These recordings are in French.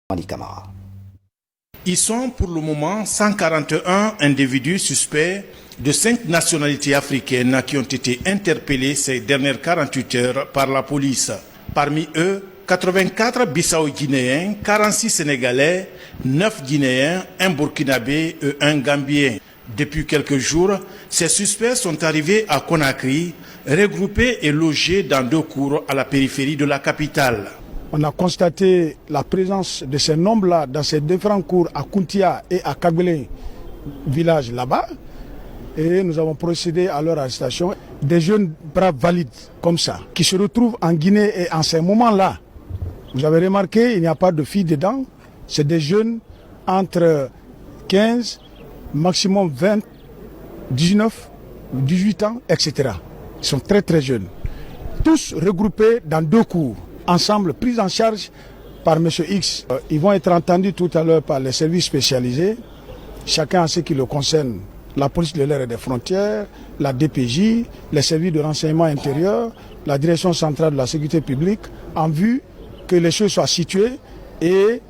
Manikama. Ils sont pour le moment 141 individus suspects de 5 nationalités africaines qui ont été interpellés ces dernières 48 heures par la police. Parmi eux, 84 Bissau-Guinéens, 46 Sénégalais, 9 Guinéens, un Burkinabé et un Gambien. Depuis quelques jours, ces suspects sont arrivés à Conakry, regroupés et logés dans 2 cours à la périphérie de la capitale. On a constaté la présence de ces nombres-là dans ces différents cours à Kountia et à Kagbele, village là-bas. Et nous avons procédé à leur arrestation. Des jeunes braves valides comme ça, qui se retrouvent en Guinée et en ces moments-là. Vous avez remarqué, il n'y a pas de filles dedans. C'est des jeunes entre 15, maximum 20, 19, 18 ans, etc. Ils sont très très jeunes. Tous regroupés dans 2 cours. Ensemble, pris en charge par M. X. Ils vont être entendus tout à l'heure par les services spécialisés, chacun en ce qui le concerne, la police de l'air et des frontières, la DPJ, les services de renseignement intérieur, la direction centrale de la sécurité publique, en vue que les choses soient situées et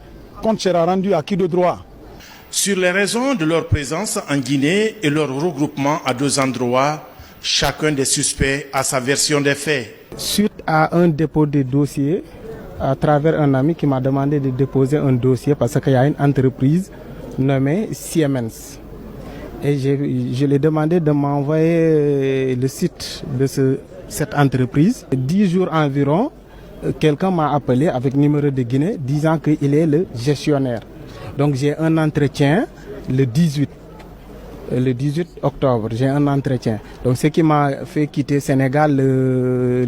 compte sera rendu à qui de droit. Sur les raisons de leur présence en Guinée et leur regroupement à 2 endroits, chacun des suspects a sa version des faits. Suite à un dépôt de dossier, à travers un ami qui m'a demandé de déposer un dossier parce qu'il y a une entreprise nommée Siemens. Et je lui ai demandé de m'envoyer le site de cette entreprise. 10 jours environ, quelqu'un m'a appelé avec numéro de Guinée disant qu'il est le gestionnaire. Donc j'ai un entretien le 18 octobre, j'ai un entretien. Donc ce qui m'a fait quitter Sénégal le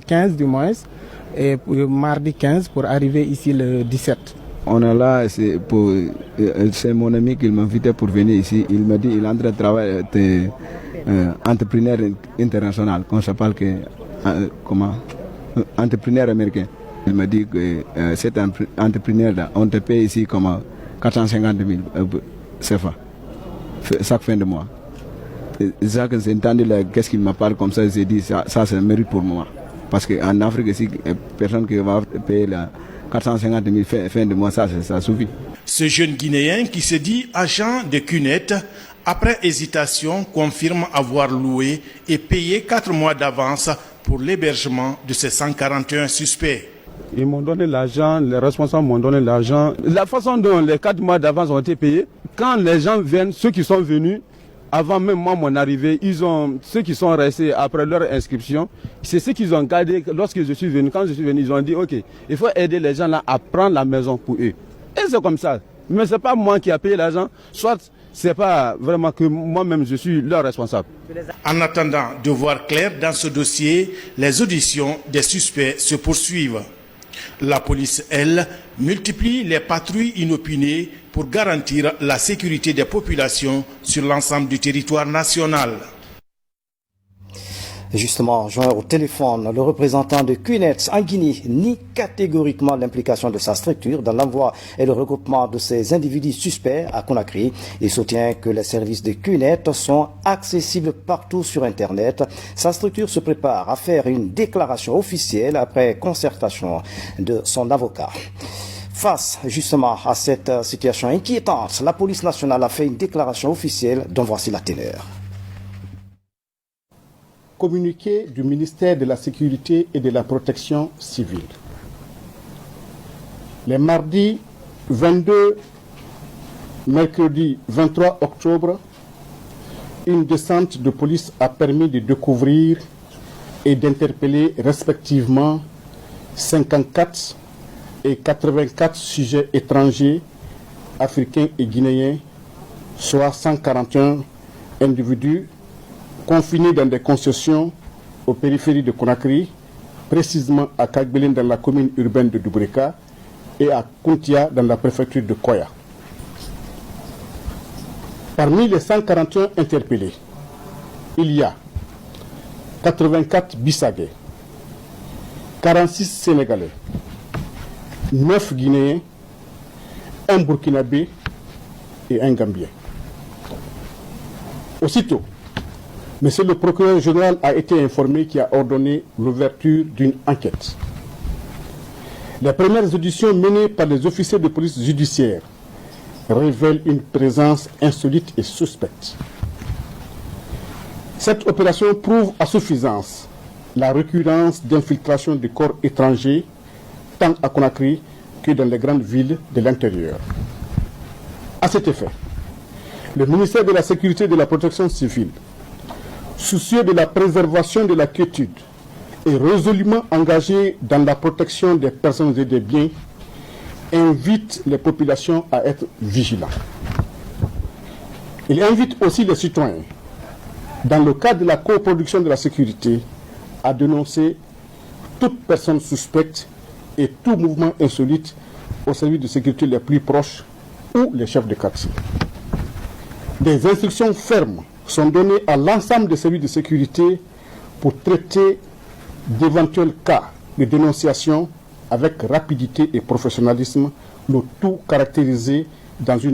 15 du moins, et mardi 15 pour arriver ici le 17. On est là, c'est mon ami qui m'a invité pour venir ici. Il m'a dit qu'il est en train de travailler entrepreneur international, qu'on s'appelle entrepreneur américain. Il m'a dit que cet entrepreneur-là, on te paye ici comme 450 000 CFA. Chaque fin de mois. Jacques, j'ai entendu qu'est-ce qu'il me parle comme ça, j'ai dit ça c'est un mérite pour moi. Parce qu'en Afrique, ici, personne qui va payer 450 000 fin de mois, ça suffit. Ce jeune Guinéen qui se dit agent de CUNET, après hésitation, confirme avoir loué et payé 4 mois d'avance pour l'hébergement de ces 141 suspects. Ils m'ont donné l'argent, les responsables m'ont donné l'argent. La façon dont les 4 mois d'avance ont été payés, quand les gens viennent, ceux qui sont venus, avant même moi mon arrivée, ceux qui sont restés après leur inscription, c'est ceux qu'ils ont gardé lorsque je suis venu. Quand je suis venu, ils ont dit ok, il faut aider les gens là à prendre la maison pour eux. Et c'est comme ça. Mais ce n'est pas moi qui ai payé l'argent, soit ce n'est pas vraiment que moi-même je suis leur responsable. En attendant de voir clair dans ce dossier, les auditions des suspects se poursuivent. La police, elle, multiplie les patrouilles inopinées pour garantir la sécurité des populations sur l'ensemble du territoire national. Justement, joint au téléphone, le représentant de CUNET en Guinée nie catégoriquement l'implication de sa structure dans l'envoi et le regroupement de ces individus suspects à Conakry. Il soutient que les services de CUNET sont accessibles partout sur Internet. Sa structure se prépare à faire une déclaration officielle après concertation de son avocat. Face justement à cette situation inquiétante, la police nationale a fait une déclaration officielle dont voici la teneur. Communiqué du ministère de la Sécurité et de la Protection civile. Les mardis 22, mercredi 23 octobre, une descente de police a permis de découvrir et d'interpeller respectivement 54 et 84 sujets étrangers, africains et guinéens, soit 141 individus confinés dans des concessions aux périphéries de Conakry, précisément à Kagbelin dans la commune urbaine de Doubreka et à Kountia dans la préfecture de Koya. Parmi les 141 interpellés, il y a 84 Bissagais, 46 Sénégalais, 9 Guinéens, un Burkinabé et un Gambien. Aussitôt, Monsieur le procureur général a été informé qu'il a ordonné l'ouverture d'une enquête. Les premières auditions menées par les officiers de police judiciaire révèlent une présence insolite et suspecte. Cette opération prouve à suffisance la récurrence d'infiltration de corps étrangers, tant à Conakry que dans les grandes villes de l'intérieur. À cet effet, le ministère de la Sécurité et de la Protection civile, soucieux de la préservation de la quiétude et résolument engagé dans la protection des personnes et des biens, invite les populations à être vigilants. Il invite aussi les citoyens, dans le cadre de la coproduction de la sécurité, à dénoncer toute personne suspecte et tout mouvement insolite au service de sécurité les plus proches ou les chefs de quartier. Des instructions fermes sont données à l'ensemble des services de sécurité pour traiter d'éventuels cas de dénonciation avec rapidité et professionnalisme, le tout caractérisé dans une